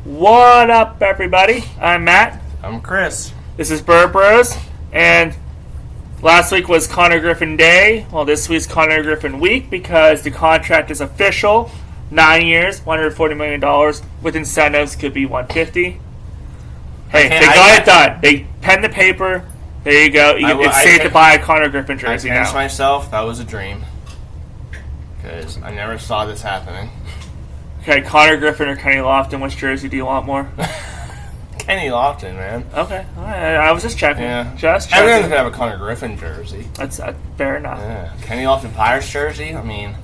What up, everybody? I'm Matt. I'm Chris. This is Bird Bros, and last week was Konnor Griffin Day. Well, this week's Konnor Griffin Week because the contract is official. 9 years, $140 million, with incentives could be $150. Hey, they got it done. They penned the paper. There you go. It's safe to buy a Konnor Griffin jersey now. I convinced myself that was a dream because I never saw this happening. Okay, Konnor Griffin or Kenny Lofton, which jersey do you want more? Kenny Lofton, man. Okay, all right. I was just checking. Yeah. Just checking. Everyone could have a Konnor Griffin jersey. That's fair enough. Yeah. Kenny Lofton Pirates jersey? I mean,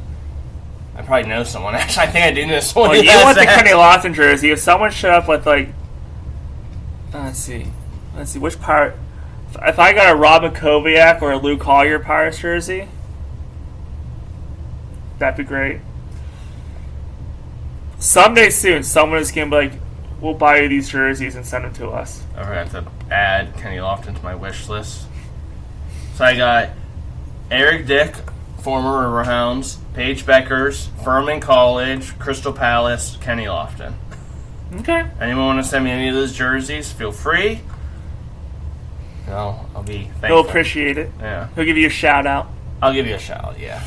I probably know someone. Actually, I think I do know someone. Well, you want the Kenny Lofton jersey. If someone showed up with, like... Let's see. Which Pirate... If I got a Rob Makoviak or a Lou Collier Pirates jersey, that'd be great. Someday soon, someone is going to be like, we'll buy you these jerseys and send them to us. I'm going to have to add Kenny Lofton to my wish list. So I got Eric Dick, former Riverhounds, Paige Beckers, Furman College, Crystal Palace, Kenny Lofton. Okay. Anyone want to send me any of those jerseys, feel free. I'll be thankful. He'll appreciate it. Yeah. He'll give you a shout out. I'll give you a shout out, yeah.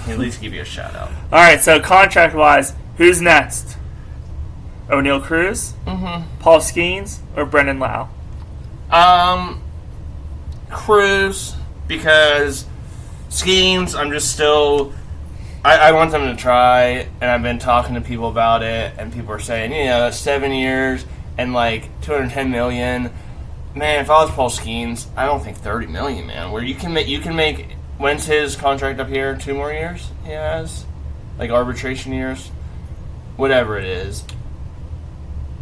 He'll at least give you a shout out. All right, so contract-wise, who's next? O'Neal Cruz, Paul Skeens, or Brendan Lau? Cruz, because Skeens, I'm just still... I want them to try, and I've been talking to people about it, and people are saying, 7 years and like $210 million. Man, if I was Paul Skeens, I don't think $30 million, man. Where you can make. When's his contract up here? 2 more years? He has, like arbitration years, whatever it is.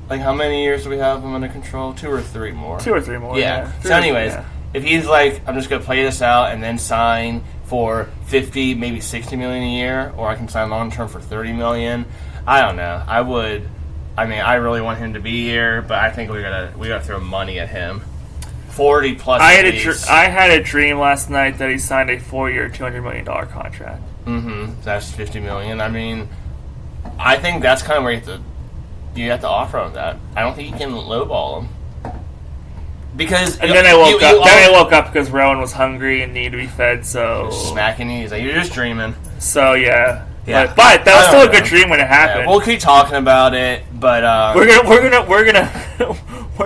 Like how many years do we have him under control? 2 or 3 more. 2 or 3 more. Yeah. So, anyways, if he's like, I'm just gonna play this out and then sign for $50, maybe $60 million a year, or I can sign long term for $30 million. I don't know. I would. I mean, I really want him to be here, but I think we gotta throw money at him. 40 plus. I had a dream last night that he signed a 4-year, $200 million contract. That's $50 million. I mean, I think that's kind of where you have to offer him that. I don't think you can lowball him. Because then I woke up because Rowan was hungry and needed to be fed. So smacking you. He's like, you're just dreaming. So yeah. But that was still a good dream when it happened. Yeah, we'll keep talking about it, but we're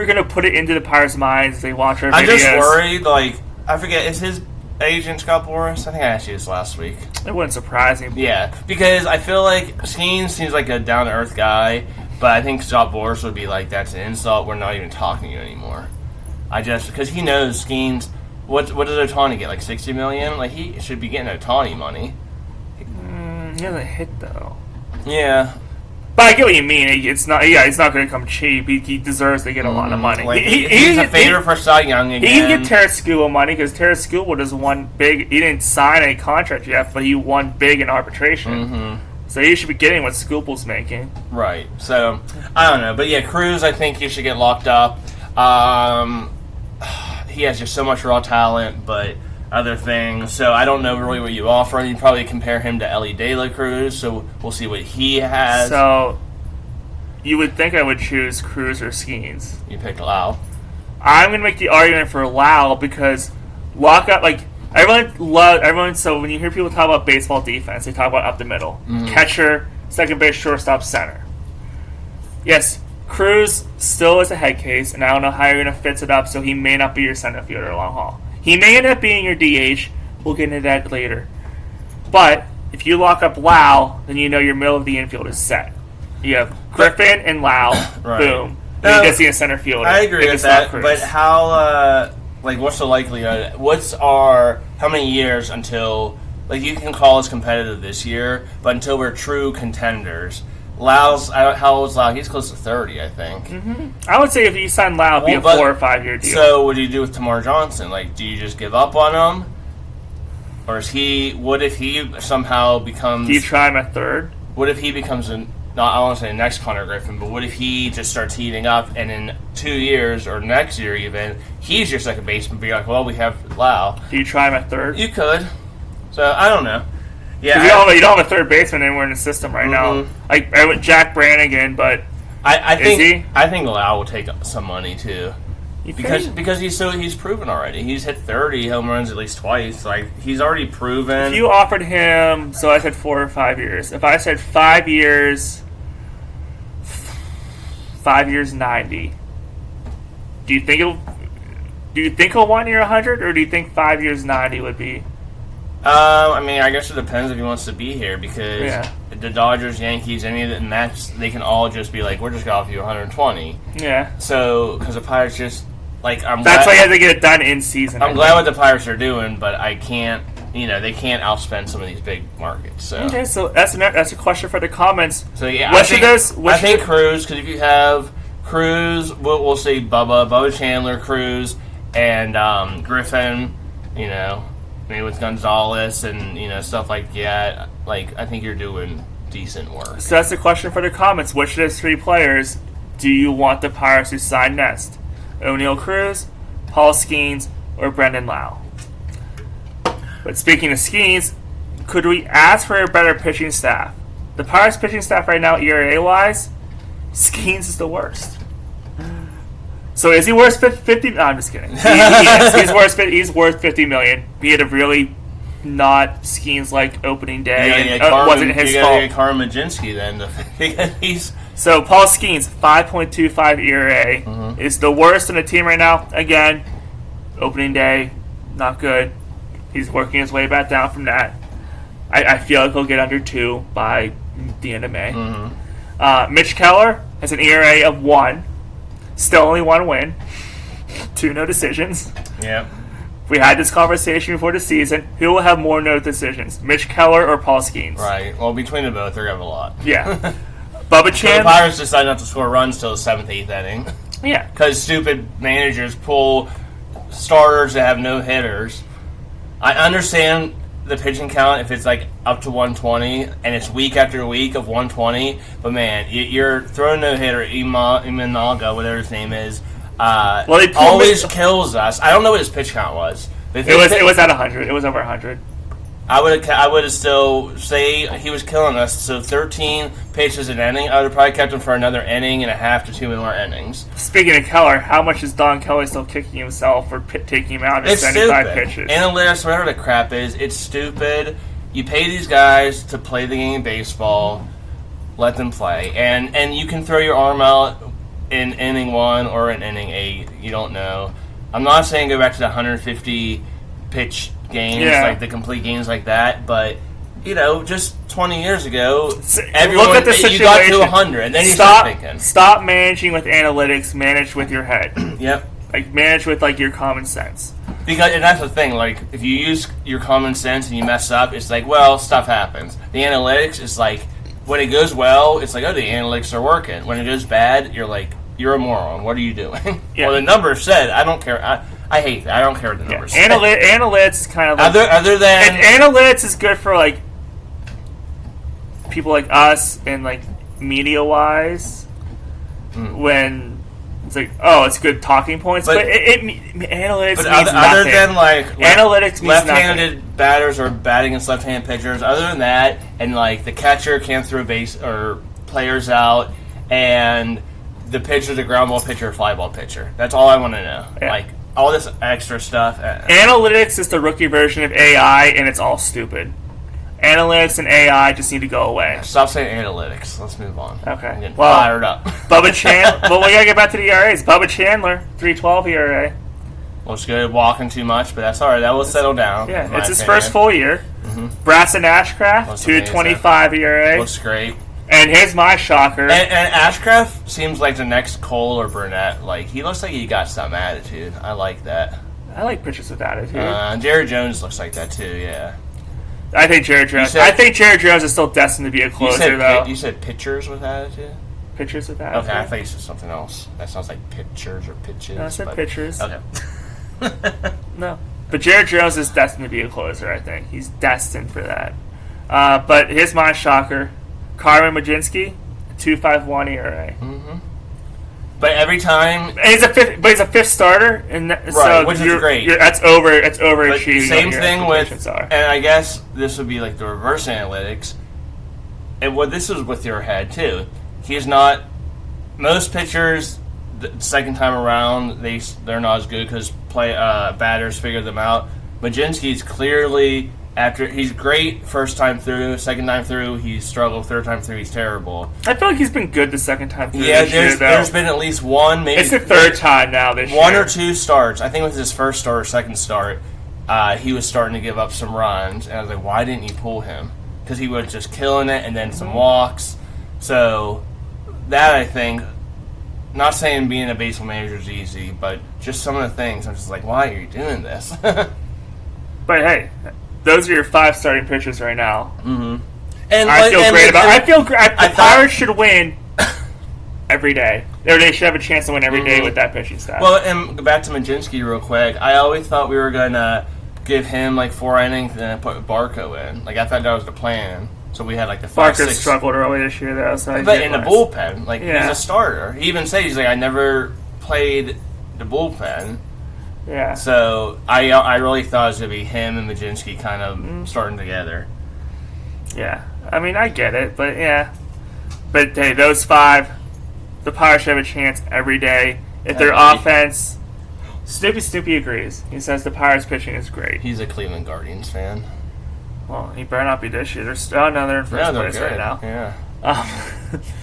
gonna put it into the Pirates' minds as they watch our videos. I'm just worried. Like, I forget, is his agent Scott Boras? I think I asked you this last week. It wouldn't surprise me. Yeah, because I feel like Skeens seems like a down to earth guy, but I think Scott Boras would be like, that's an insult. We're not even talking to you anymore. Because he knows Skeens. What does Ohtani get? Like $60 million? Like he should be getting Ohtani money. He hasn't hit though. Yeah, but I get what you mean. It's not. Yeah, it's not going to come cheap. He deserves to get a lot of money. Like, he's a favorite for Cy Young again. He can get Taraskewell money because Taraskewell just won big. He didn't sign a contract yet, but he won big in arbitration. So he should be getting what Scoople's making. Right. So I don't know, but yeah, Cruz, I think he should get locked up. He has just so much raw talent, but other things. So I don't know really what you offer. You'd probably compare him to Ellie De La Cruz, so we'll see what he has. So you would think I would choose Cruz or Skeens. You picked Lau. I'm going to make the argument for Lau because lockup, like, everyone, so when you hear people talk about baseball defense, they talk about up the middle. Catcher, second base, shortstop, center. Yes, Cruz still is a head case, and I don't know how you're going to fix it up, so he may not be your center fielder long haul. He may end up being your DH. We'll get into that later. But if you lock up Lau, then you know your middle of the infield is set. You have Griffin and Lau. Right. Boom. Then you just see a center fielder. I agree with that. But how? What's the likelihood? How many years until? Like, you can call us competitive this year, but until we're true contenders. How old is Lau? He's close to 30, I think. I would say if you sign Lau, it'd be a 4 or 5 year deal. So what do you do with Tamar Johnson? Like, do you just give up on him? Or what if he somehow becomes... Do you try him at third? What if he becomes I don't want to say the next Konnor Griffin, but what if he just starts heating up and in 2 years or next year even, he's your second baseman, be like, well, we have Lau. Do you try him at third? You could. So, I don't know. Yeah, you don't have a third baseman anywhere in the system right now. Like, I went Jack Brannigan, but I Is he? think Lau will take some money too. Because he's proven already. He's hit 30 home runs at least twice. Like, he's already proven. If you offered him, so I said 4 or 5 years. If I said 5 years, 90. Do you think he'll 1 year 100, or do you think 5 years 90 would be? I mean, I guess it depends if he wants to be here, because the Dodgers, Yankees, any of the Mets, they can all just be like, we're just gonna offer you 120. Yeah. So, because the Pirates just that's why you have to get it done in season. I'm glad what the Pirates are doing, but I can't. They can't outspend some of these big markets. So. Okay, so that's a question for the comments. So yeah, I think Cruz, because if you have Cruz, we'll say Bubba Chandler, Cruz, and Griffin, maybe with Gonzalez and stuff like that. Like, I think you're doing decent work. So that's the question for the comments. Which of those 3 players do you want the Pirates to sign next? O'Neal Cruz, Paul Skeens, or Brendan Lau? But speaking of Skeens, could we ask for a better pitching staff? The Pirates pitching staff right now, ERA-wise, Skeens is the worst. So is he worth 50? No, I'm just kidding. He's worth $50 million. He had a really not Skeens-like opening day, and it wasn't his fault. You gotta get Konnor Griffin then. So Paul Skeens, 5.25 ERA, is the worst on the team right now. Again, opening day, not good. He's working his way back down from that. I feel like he'll get under 2 by the end of May. Mitch Keller has an ERA of 1. Still only 1 win. 2 no decisions. Yeah. We had this conversation before the season. Who will have more no decisions, Mitch Keller or Paul Skeens? Right. Well, between them both, they're going to have a lot. Yeah. Bubba Chan. The Pirates decide not to score runs till the 7th, 8th inning. Yeah. Because stupid managers pull starters that have no hitters. I understand the pitching count if it's like up to 120 and it's week after week of 120, but man, you're throwing no hitter, Imanaga, whatever his name is, he always kills us. I don't know what his pitch count was. It was at 100. It was over 100. I would have still say he was killing us. So 13 pitches an inning. I would have probably kept him for another inning and a half to 2 more innings. Speaking of Keller, how much is Don Kelly still kicking himself for taking him out at 75 pitches? Analytics, whatever the crap is, it's stupid. You pay these guys to play the game of baseball. Let them play, and you can throw your arm out in inning 1 or in inning 8. You don't know. I'm not saying go back to the 150 pitch games, like the complete games like that, but just 20 years ago, everyone look at the situation. You got to 100, and then you start thinking. Stop managing with analytics. Manage with your head. Yep. Like, manage with your common sense. And that's the thing. Like, if you use your common sense and you mess up, it's like, well, stuff happens. The analytics is like, when it goes well, it's like, oh, the analytics are working. When it goes bad, you're like, you're a moron. What are you doing? Yeah. Well, the numbers said, I don't care. I hate that. I don't care what the numbers say. Analytics is kind of like... Other than... Analytics is good for, people like us and, media-wise, when it's like, oh, it's good talking points, but analytics means nothing. Other than, analytics means left-handed nothing. batters are batting against left-handed pitchers, other than that, and, the catcher can't throw base or players out, and the pitcher's a ground ball pitcher or fly ball pitcher. That's all I want to know. Yeah. All this extra stuff. Analytics is the rookie version of AI, and it's all stupid. Analytics and AI just need to go away. Stop saying analytics. Let's move on. Okay. I'm getting fired up. Bubba Chandler. Well, we gotta get back to the ERAs. Bubba Chandler, 3.12 ERA. Looks good. Walking too much, but that's all right. That will settle down. Yeah, it's his first full year. Mm-hmm. Braxton Ashcraft, 2.25 ERA. Looks great. And here's my shocker. And Ashcraft seems like the next Cole or Burnett. He looks like he got some attitude. I like that. I like pitchers with attitude. Jared Jones looks like that too. Yeah. I think Jared Jones. I think Jared Jones is still destined to be a closer, though. You said pitchers with attitude. Pitchers with attitude. Okay, I thought you said something else. That sounds like pitchers or pitches. No, I said pitchers. Okay. No, but Jared Jones is destined to be a closer. I think he's destined for that. But here's my shocker. Carmen Mlodzinski, 2.51 ERA. Mm-hmm. But every time, and he's a fifth starter, and right, so which is great. That's overachieving. Same thing with, and I guess this would be like the reverse analytics. And what this is with your head too. He's not most pitchers, the second time around, they're not as good because batters figure them out. Majinski's clearly, after he's great first time through, second time through he's struggled, third time through he's terrible. I feel like he's been good the second time through. Yeah, there's been at least one, maybe it's the third time now this year. One or two starts. I think it was his first start or second start. He was starting to give up some runs, and I was like, why didn't you pull him? Because he was just killing it, and then some walks. So that, I think, not saying being a baseball manager is easy, but just some of the things, I'm just like, why are you doing this? But hey, those are your 5 starting pitchers right now. Mm-hmm. I feel great about it. The Pirates should win every day. Or they should have a chance to win every day with that pitching staff. Well, and back to Majinski real quick. I always thought we were going to give him like 4 innings and then put Barco in. Like, I thought that was the plan. So we had like the 5, Barco 6. struggled early this year, though. So but in the bullpen, like, he's a starter. He even said, he's like, I never played the bullpen. Yeah. So I really thought it was going to be him and Majinski kind of starting together. Yeah. I mean, I get it, but yeah. But hey, those 5, the Pirates should have a chance every day. If their offense... Snoopy agrees. He says the Pirates pitching is great. He's a Cleveland Guardians fan. Well, he better not be this year. They're in first place right now. Yeah.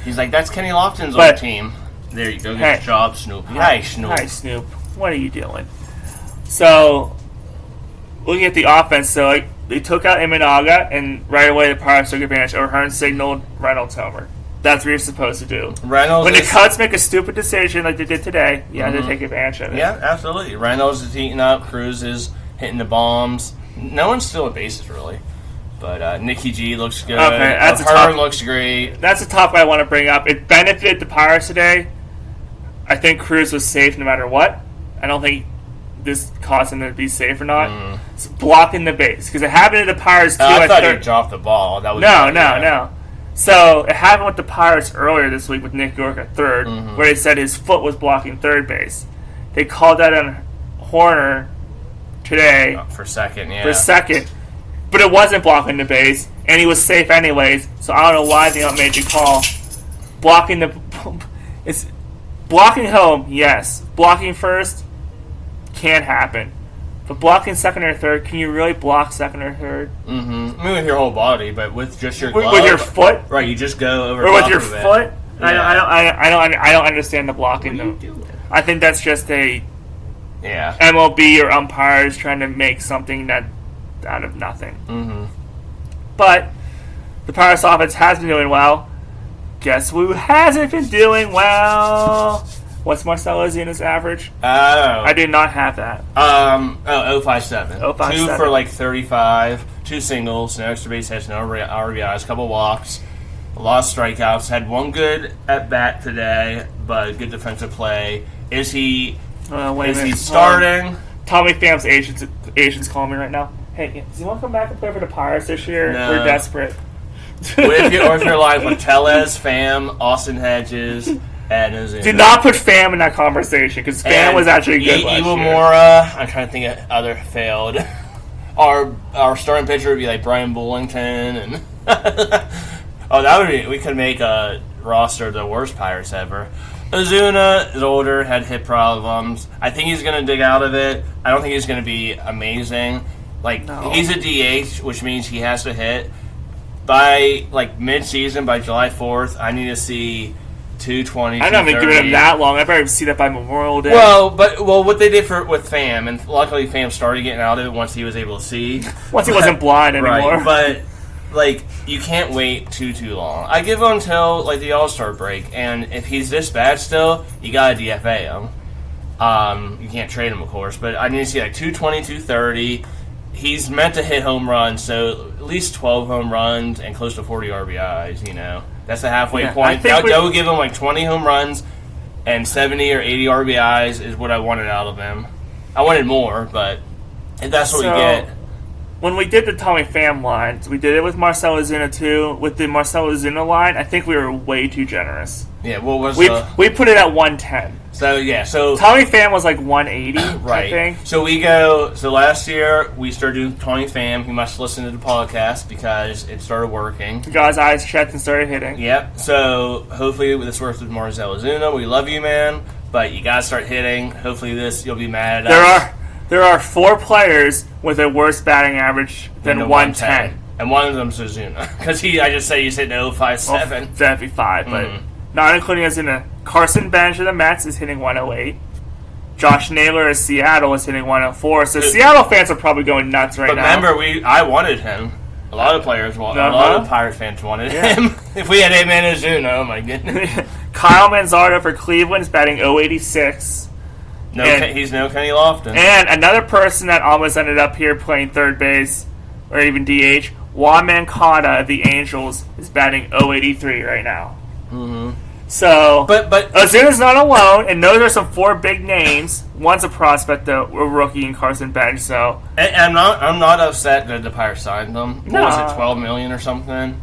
He's like, that's Kenny Lofton's old team. There you go. Get the job, Snoopy. Hi, Snoop. Hi, Snoop. What are you doing? So, looking at the offense, so they took out Imanaga, and right away the Pirates took advantage. O'Hearn signaled Reynolds homer. That's what you're supposed to do. When the Cubs make a stupid decision like they did today, you have to take advantage of it. Yeah, absolutely. Reynolds is heating up. Cruz is hitting the bombs. No one's still at bases, really. But Nicky G looks good. Okay, O'Hearn looks great. That's a topic I want to bring up. It benefited the Pirates today. I think Cruz was safe no matter what. I don't think this caused him to be safe or not. It's blocking the base. Because it happened to the Pirates, too. I thought he dropped the ball. That was No. So, it happened with the Pirates earlier this week with Nick York at third, where they said his foot was blocking third base. They called that on Horner today. For second. But it wasn't blocking the base, and he was safe anyways, so I don't know why they made the call. It's blocking home, yes. Blocking first can't happen. But blocking second or third, can you really block second or third? Mm-hmm. I mean, with your whole body, but with just your glove. With your foot? Right, you just go over or with your foot? Yeah. I don't understand the blocking, though. I think that's just a Yeah. MLB or umpires trying to make something that out of nothing. Mm-hmm. But the Pirates offense has been doing well. Guess who hasn't been doing well? What's Marcell Ozuna's average? Oh. I did not have that. 0.57. 0.57. 2 for like 35, 2 singles, no extra base hits, no RBIs, couple walks, a lot of strikeouts. Had one good at bat today, but good defensive play. Is he starting? Tommy Pham's agent's calling me right now. Hey, does he want to come back and play for the Pirates this year? No. We're desperate. If you're live with Tellez, Pham, Austin Hedges, and Ozuna. Do not put Pham in that conversation because Pham was actually good last year. Mora, I'm trying to think of other failed. Our starting pitcher would be like Brian Bullington, and we could make a roster of the worst Pirates ever. Ozuna is older, had hip problems. I think he's going to dig out of it. I don't think he's going to be amazing. He's a DH, which means he has to hit. By mid-season, by July 4th, I need to see 220. I haven't given him that long. I better see that by Memorial Day. Well, what they did with Pham, and luckily Pham started getting out of it once he was able to see. Once he wasn't blind anymore. Right, but you can't wait too long. I give him until the All-Star break, and if he's this bad still, you gotta DFA him. You can't trade him, of course, but I need to see 220, 230. He's meant to hit home runs, so at least 12 home runs and close to 40 RBIs, That's the halfway point. That would give him 20 home runs and 70 or 80 RBIs is what I wanted out of him. I wanted more, but if that's what we get. when we did the Tommy Pham lines, we did it with Marcell Ozuna too. With the Marcell Ozuna line, I think we were way too generous. Yeah, what was we put it at 110. So Tommy Pham was like 180, right. I think. So last year we started doing Tommy Pham. He must listen to the podcast because it started working. He got his eyes checked and started hitting. Yep. So hopefully this works with Marcell Ozuna. We love you, man, but you gotta start hitting. Hopefully you'll be mad at us. There are 4 players with a worse batting average than 110. And one of them's Ozuna. Because I just say he's hitting 057. 75, but not including Ozuna. Carson Bench of the Mets is hitting 108. Josh Naylor of Seattle is hitting 104. So Seattle fans are probably going nuts right now. But remember, I wanted him. A lot of players wanted him. A lot of Pirate fans wanted him. If we had Amen Ozuna, oh my goodness. Kyle Manzardo for Cleveland is batting 086. He's no Kenny Lofton. And another person that almost ended up here playing third base, or even DH, Juan Mancada of the Angels is batting 083 right now. Mm-hmm. So, but Ozuna's not alone, and those are some 4 big names. One's a prospect, though, a rookie in Carson Bench. So, and I'm not upset that the Pirates signed them. No. What was it, $12 million or something?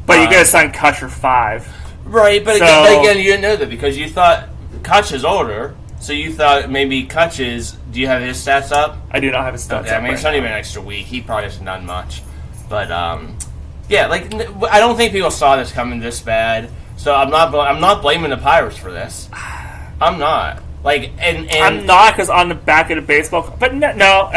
But you gotta sign Kutch for 5, right? But again, you didn't know that because you thought Kutch is older. So you thought maybe Kutch's... Do you have his stats up? I do not have his stats up. I mean, it's not even an extra week. He probably hasn't done much. But, yeah, I don't think people saw this coming this bad. So I'm not blaming the Pirates for this. I'm not. And I'm not, because on the back of the baseball... But no.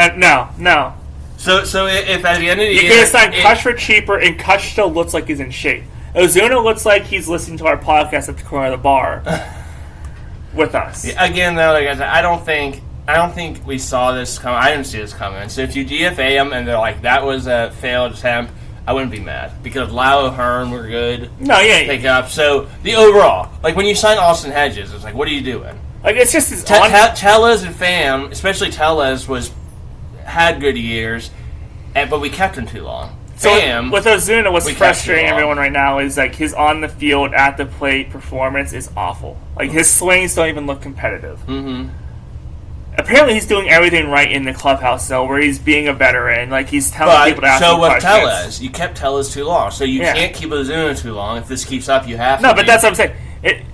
So if at the end of the year... You're going to sign Kutch for cheaper, and Kutch still looks like he's in shape. Ozuna looks like he's listening to our podcast at the corner of the bar. With us. Yeah, again, though, like I said, I don't think we saw this coming. I didn't see this coming. So if you DFA them and they're like, that was a failed attempt, I wouldn't be mad. Because Lau, Hearn were good. No, yeah. Pick up. So the overall, when you sign Austin Hedges, it's like, what are you doing? It's just his Tellez and Pham, especially Tellez, had good years, but we kept him too long. So with Ozuna, what's frustrating everyone right now is his on the field at the plate performance is awful. His swings don't even look competitive. Mm-hmm. Apparently, he's doing everything right in the clubhouse though, where he's being a veteran. He's telling people to ask him questions. So with Tellez, you kept Tellez too long, so you can't keep Ozuna too long. If this keeps up, you have to. No, but that's what I'm saying.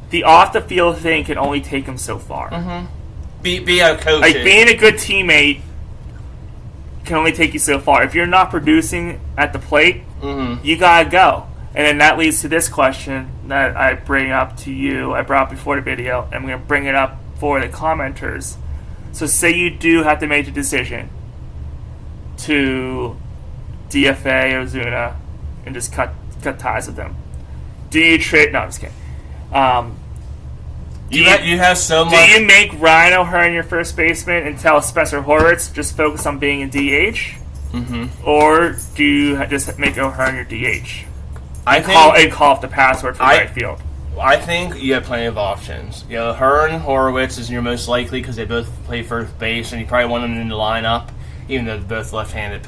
The off the field thing can only take him so far. Mm-hmm. Be a coach. Being a good teammate can only take you so far. If you're not producing at the plate, you gotta go. And then that leads to this question that I bring up to you. I brought up before the video, and I'm going to bring it up for the commenters. So say you do have to make a decision to DFA Ozuna and just cut ties with them. Do you trade? No, I'm just kidding. You have so much. Do you make Ryan O'Hearn your first baseman and tell Spencer Horwitz just focus on being a DH? Mm-hmm. Or do you just make O'Hearn your DH? And call off the password for right field. I think you have plenty of options. Hearn and Horowitz is your most likely because they both play first base, and you probably want them in the lineup, even though they're both left-handed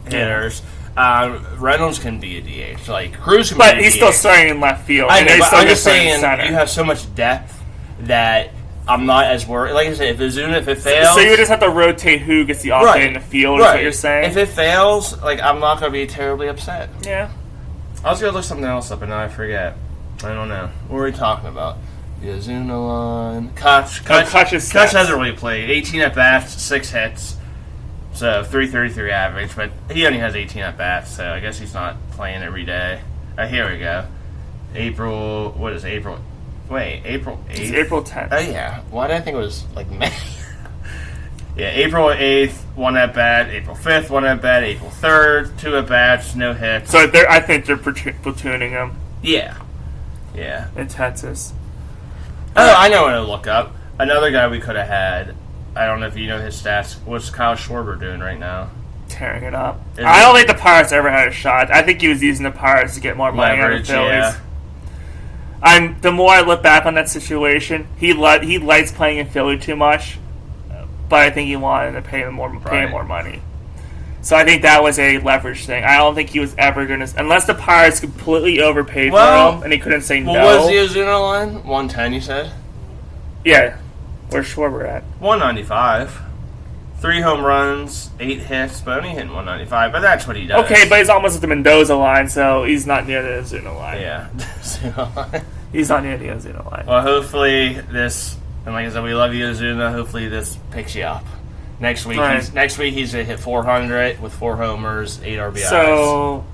hitters. Reynolds can be a DH. Cruz can be a DH. But he's still starting in left field. I know, but I'm just saying you have so much depth that I'm not as worried. Like I said, if it fails... So you just have to rotate who gets the offense in the field, is what you're saying? If it fails, I'm not going to be terribly upset. Yeah. I was going to look something else up, and now I forget. I don't know. What were we talking about? The Ozuna line. Kutch hasn't really played. 18 at-bats, 6 hits. So, 333 average. But he only has 18 at-bats, so I guess he's not playing every day. Here we go. What is April? Wait, April 8th? It's April 10th. Oh, yeah. Why did I think it was, May? Yeah, April 8th, 1 at-bat. April 5th, 1 at-bat. April 3rd, 2 at-bats, no hits. So I think they're platooning him. Yeah. In Texas. Oh, I know what to look up. Another guy we could have had. I don't know if you know his stats. What's Kyle Schwarber doing right now? Tearing it up. I don't think the Pirates ever had a shot. I think he was using the Pirates to get more money out of the Phillies. Yeah. The more I look back on that situation, he likes playing in Philly too much, but I think he wanted to pay him more money. So I think that was a leverage thing. I don't think he was ever going to... Unless the Pirates completely overpaid for him and he couldn't say no. What was the Ozuna line? 110, you said? Yeah. Where's Schwarber at? 195. 3 home runs, 8 hits, but only hitting 195. But that's what he does. Okay, but he's almost at the Mendoza line, so he's not near the Ozuna line. Yeah. He's not near the Ozuna line. Well, hopefully this, and like I said, we love you, Ozuna. Hopefully this picks you up. Next week, Right. he's going to hit 400 with 4 homers, 8 RBIs. So,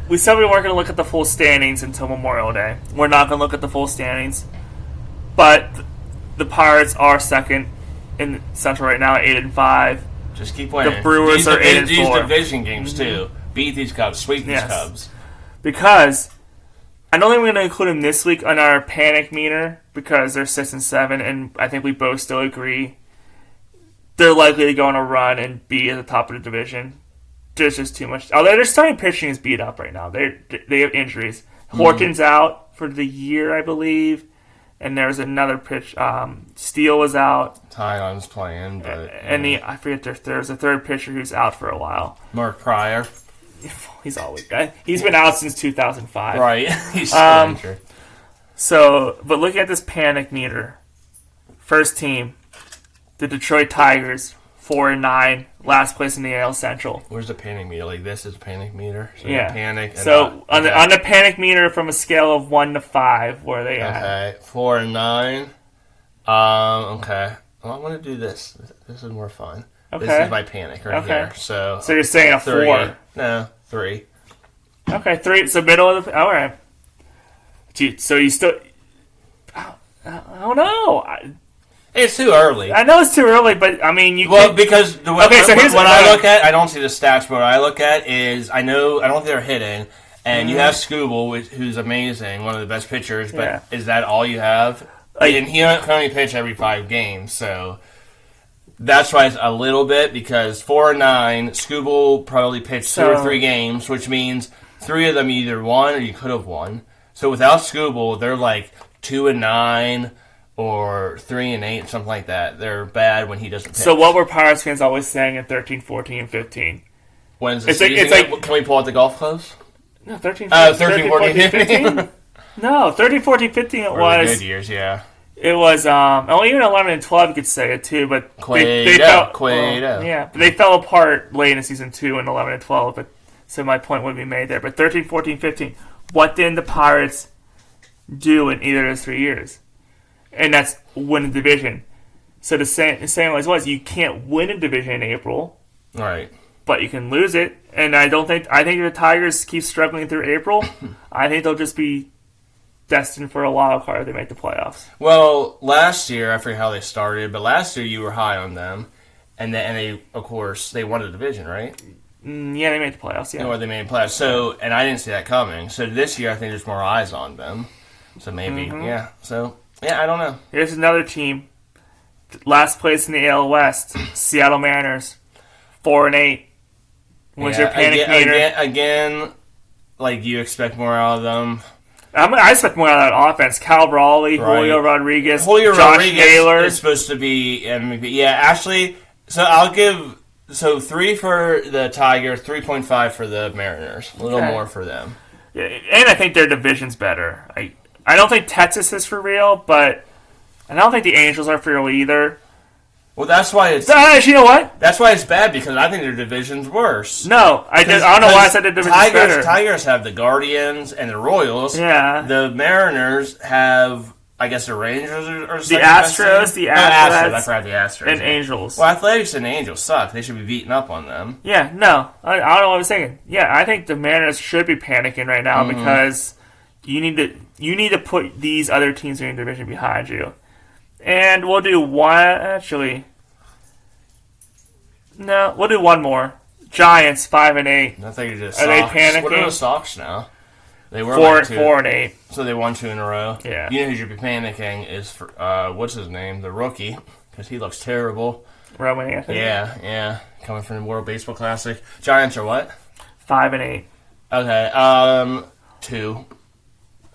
we said we weren't going to look at the full standings until Memorial Day. We're not going to look at the full standings. But the Pirates are second in Central right now, 8-5. Just keep winning. The Brewers are 8-4. These division games, too. Beat these Cubs. Sweep these Cubs. Because I don't think we're going to include them this week on our panic meter because they're 6-7, and I think we both still agree they're likely to go on a run and be at the top of the division. There's just too much. Although their starting pitching is beat up right now. They have injuries. Horton's out for the year, I believe. And there's another pitch. Steele was out. Tyon's playing, but I forget there's a third pitcher who's out for a while. Mark Pryor. He's always he's been out since 2005. Right. He's still injured. So, but looking at this panic meter, first team, the Detroit Tigers, 4-9, last place in the AL Central. Where's the panic meter? Like this is a panic meter. So yeah. Panic. And so on the panic meter, from a scale of 1 to 5, where are they at? Okay, 4-9. Okay. Well, I'm gonna do this. This is more fun. Okay. This is my panic right here. So you're saying a 3. 4? No, 3. Okay, 3. So middle of the. All right. Dude, so you still. I don't know. It's too early. I know it's too early, but I mean, you. Well, because so here's what I look at, I don't see the stats, but what I look at is I don't think they're hitting, and you have Skubal, who's amazing, one of the best pitchers. But is that all you have? And he can only pitch every 5 games, so that's why it's a little bit because 4-9, Skubal probably pitched 2 or 3 games, which means 3 of them you either won or you could have won. So without Skubal, they're like 2-9. Or 3-8, something like that. They're bad when he doesn't pitch. So what were Pirates fans always saying at 13, 14, and 15? When's the season? Can we pull out the golf clubs? No, 13, 13 14, 15? No, 13, 14, 15 it was. Good years, yeah. It was, even 11 and 12 you could say it too, but Cueto. Yeah, but they fell apart late in season 2 in 11 and 12, but so my point would be made there. But 13, 14, 15, what did the Pirates do in either of those 3 years? And that's win a division. So the same as was, you can't win a division in April. Right. But you can lose it. And I think if the Tigers keep struggling through April, I think they'll just be destined for a wild card if they make the playoffs. Well, last year, I forget how they started, but last year you were high on them. And they, of course, they won the division, right? Yeah, they made the playoffs, yeah. Or they made the playoffs. So, and I didn't see that coming. So this year, I think there's more eyes on them. So maybe, yeah. So... yeah, I don't know. Here's another team. Last place in the AL West, Seattle Mariners, 4-8. What's your panic meter? Again, like you expect more out of them. I expect more out of that offense. Cal Raleigh, right. Julio Rodriguez, Josh Naylor is supposed to be MVP. Yeah, actually, so I'll give 3 for the Tigers, 3.5 for the Mariners. A little more for them. Yeah, and I think their division's better. I don't think Texas is for real, but I don't think the Angels are for real either. Well, that's why it's... you know what? That's why it's bad, because I think their division's worse. No, I don't know why I said their division's better. Tigers have the Guardians and the Royals. Yeah. The Mariners have, I guess, the Rangers or the Astros. The Astros. I forgot the Astros. And Angels. Well, Athletics and Angels suck. They should be beating up on them. Yeah, no. I don't know what I was saying. Yeah, I think the Mariners should be panicking right now because you need to put these other teams in your division behind you. And we'll do one, actually. No, we'll do one more. Giants, 5-8. I think you're just Are they panicking? What are the Sox now? They were 4-8. So they won 2 in a row. Yeah. You know who should be panicking is for what's his name, the rookie, because he looks terrible. Rowan Anthony. Yeah. Coming from the World Baseball Classic. Giants are what? 5-8. Okay. 2.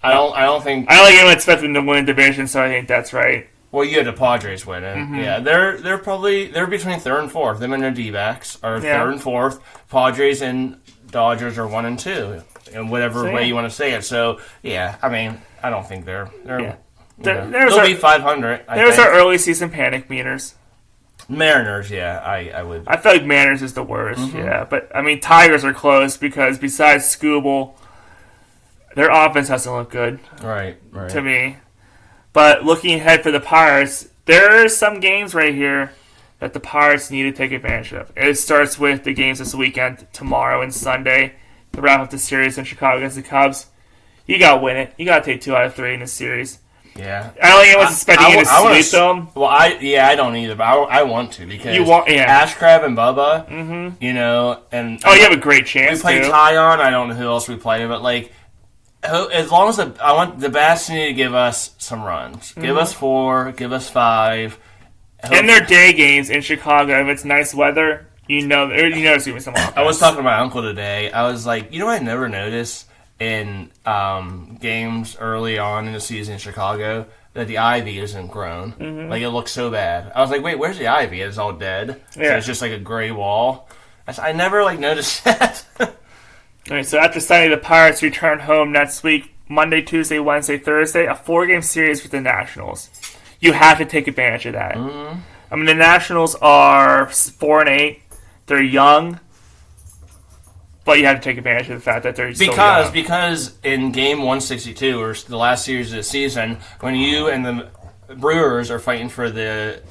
I don't think anyone expect them to win division, so I think that's right. Well, you had the Padres winning. Yeah, they're between 3rd and 4th. Them and their D-backs are 3rd and 4th. Padres and Dodgers are 1 and 2, in whatever way you want to say it. So yeah, I mean, I don't think they'll be 500. There's our early season panic meters. Mariners, yeah, I would. I feel like Mariners is the worst, yeah. But, I mean, Tigers are close because besides Skubal, their offense doesn't look good Right. to me. But looking ahead for the Pirates, there are some games right here that the Pirates need to take advantage of. It starts with the games this weekend, tomorrow and Sunday, to wrap up the series in Chicago against the Cubs. You got to win it. You got to take 2 out of 3 in this series. Yeah. I don't think anyone's expecting you to sweep them. Well, I don't either, but I want to because yeah. Ashcraft and Bubba, and you have a great chance. We play Tyon. I don't know who else we play, but like, as long as I want the bats need to give us some runs, give us 4, give us 5. In their day games in Chicago, if it's nice weather, you know there's going to be some offense. I was talking to my uncle today. I was like, I never noticed in games early on in the season in Chicago that the ivy isn't grown. Like, it looks so bad. I was like, wait, where's the ivy? It's all dead. Yeah. So it's just like a gray wall. I never noticed that. All right, so after Sunday, the Pirates return home next week, Monday, Tuesday, Wednesday, Thursday, a 4-game series with the Nationals. You have to take advantage of that. I mean, the Nationals are 4-8. They're young. But you have to take advantage of the fact that they're still young. Because in Game 162, or the last series of the season, when you and the Brewers are fighting for the...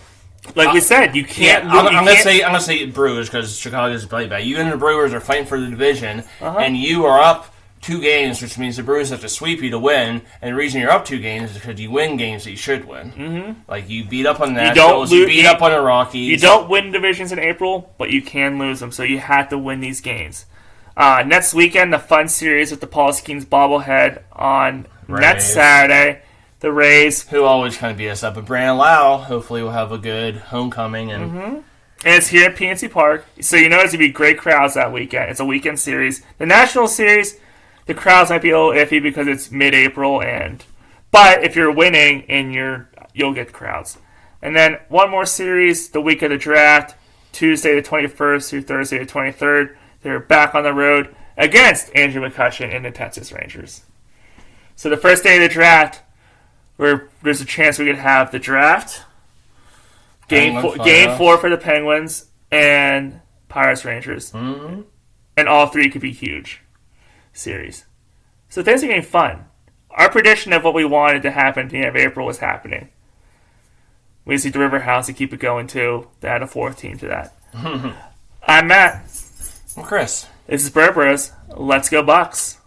Like we said, you can't... I'm gonna say Brewers because Chicago's really bad. You and the Brewers are fighting for the division, and you are up 2 games, which means the Brewers have to sweep you to win. And the reason you're up 2 games is because you win games that you should win. Like, you beat up on the Nationals, you beat up on the Rockies. You don't win divisions in April, but you can lose them, so you have to win these games. Next weekend, the fun series with the Paul Skeens bobblehead on next Saturday. The Rays. Who always kind of beat us up. But Brandon Lau, hopefully, will have a good homecoming. And it's here at PNC Park. So you know there's going to be great crowds that weekend. It's a weekend series. The National Series, the crowds might be a little iffy because it's mid-April. But if you're winning, you'll get crowds. And then one more series, the week of the draft, Tuesday the 21st through Thursday the 23rd. They're back on the road against Andrew McCutchen and the Texas Rangers. So the first day of the draft, there's a chance we could have the draft, game 4 for the Penguins, and Pirates Rangers. And all 3 could be huge series. So things are getting fun. Our prediction of what we wanted to happen at the end of April was happening. We see the River House to keep it going, too. They add a 4th team to that. I'm Matt. I'm Chris. This is Burr Bros. Let's go Bucks.